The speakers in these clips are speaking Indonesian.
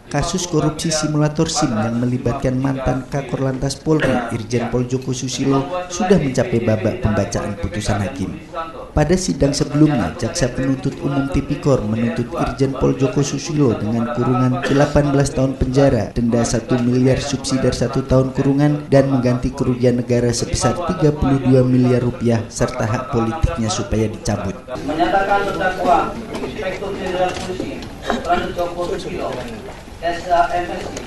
Kasus korupsi simulator SIM yang melibatkan mantan Kakor Lantas Polri Irjen Pol Joko Susilo sudah mencapai babak pembacaan putusan hakim. Pada sidang sebelumnya, Jaksa Penuntut Umum Tipikor menuntut Irjen Pol Joko Susilo dengan kurungan 18 tahun penjara, denda 1 miliar subsidi 1 tahun kurungan, dan mengganti kerugian negara sebesar 32 miliar rupiah serta hak politiknya supaya dicabut. Menyatakan terdakwa Inspektur Jenderal Polisi Pranut Joko Susilo SAMSI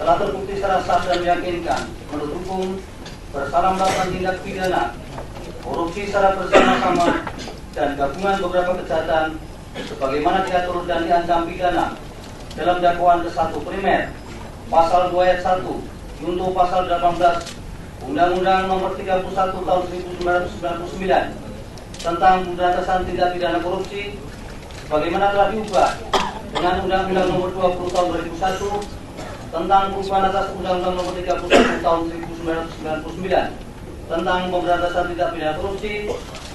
telah terbukti secara sah dan meyakinkan menurut hukum bersalah melakukan tindak pidana korupsi secara bersama-sama dan gabungan beberapa kejahatan sebagaimana diatur dan diancam pidana dalam dakwaan ke-1 primer pasal 2 ayat 1 junto pasal 18 Undang-Undang Nomor 31 Tahun 1999 tentang pemberantasan tindak pidana korupsi sebagaimana telah diubah dengan Undang-Undang Nomor 20 Tahun 2001 tentang perubahan atas Undang-Undang Nomor 31 Tahun 1999 tentang pemberantasan tindak pidana korupsi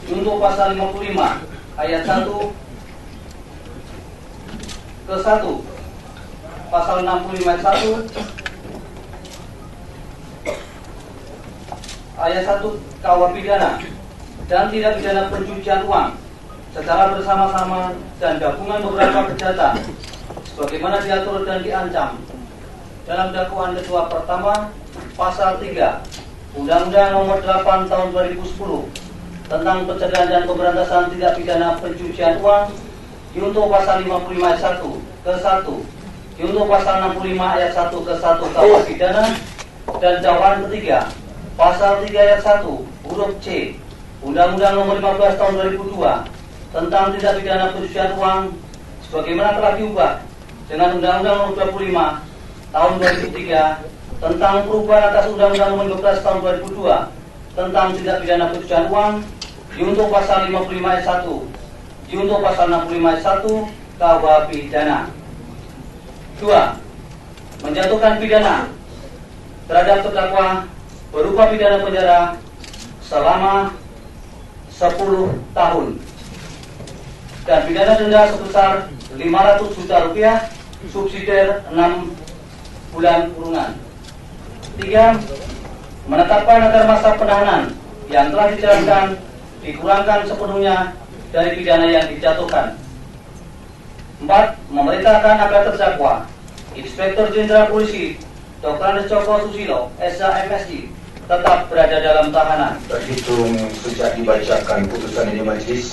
untuk pasal 55 ayat 1 ke 1, pasal 65 ayat 1 ayat 1 KUH pidana dan tindak pidana pencucian uang secara bersama-sama dan gabungan beberapa kejahatan sebagaimana diatur dan diancam dalam dakwaan kedua pertama pasal 3 Undang-Undang Nomor 8 Tahun 2010 tentang pencegahan dan pemberantasan tindak pidana pencucian uang junto pasal 55 ayat 1 ke 1 junto pasal 65 ayat 1 ke 1 KUH pidana dan dakwaan ketiga pasal 3 ayat 1 huruf C Undang-Undang Nomor 15 Tahun 2002 tentang tindak pidana pencucian uang sebagaimana telah diubah dengan Undang-Undang Nomor 25 Tahun 2003 tentang perubahan atas Undang-Undang Nomor 12 Tahun 2002 tentang tindak pidana pencucian uang junto pasal 55 ayat 1 junto pasal 65 ayat 1 KUH pidana. 2. Menjatuhkan pidana terhadap terdakwa berupa pidana penjara selama 10 tahun dan pidana denda sebesar 500 juta rupiah subsidiar 6 bulan kurungan. 3. Menetapkan agar masa penahanan yang telah dijalankan dikurangkan sepenuhnya dari pidana yang dijatuhkan. 4. Memerintahkan agar terdakwa Inspektur Jenderal Polisi Dr. Joko Susilo SAMSI tetap berada dalam tahanan. Terhitung sejak dibacakan putusan ini majelis,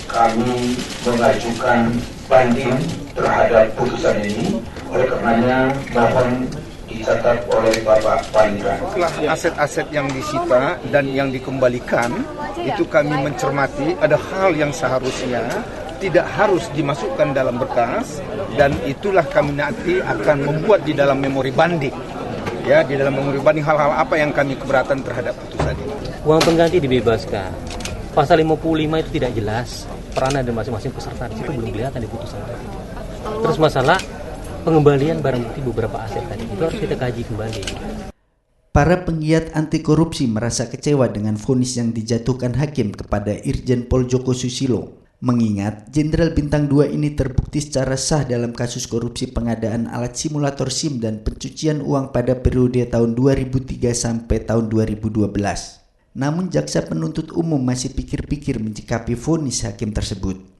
kami mengajukan banding terhadap putusan ini. Oleh karenanya mohon dicatat oleh Bapak Panitra. Setelah aset-aset yang disita dan yang dikembalikan, itu kami mencermati ada hal yang seharusnya tidak harus dimasukkan dalam berkas, dan itulah kami nanti akan membuat di dalam memori banding. Ya, di dalam memori banding hal-hal apa yang kami keberatan terhadap putusan ini. Uang pengganti dibebaskan. Pasal 55 itu tidak jelas peranan dan masing-masing peserta di situ belum kelihatan di putusan tadi. Terus masalah pengembalian barang bukti beberapa aset tadi itu harus kita kaji kembali. Para penggiat anti korupsi merasa kecewa dengan vonis yang dijatuhkan hakim kepada Irjen Pol Joko Susilo. Mengingat Jenderal Bintang 2 ini terbukti secara sah dalam kasus korupsi pengadaan alat simulator SIM dan pencucian uang pada periode tahun 2003 sampai tahun 2012. Namun jaksa penuntut umum masih pikir-pikir menyikapi vonis hakim tersebut.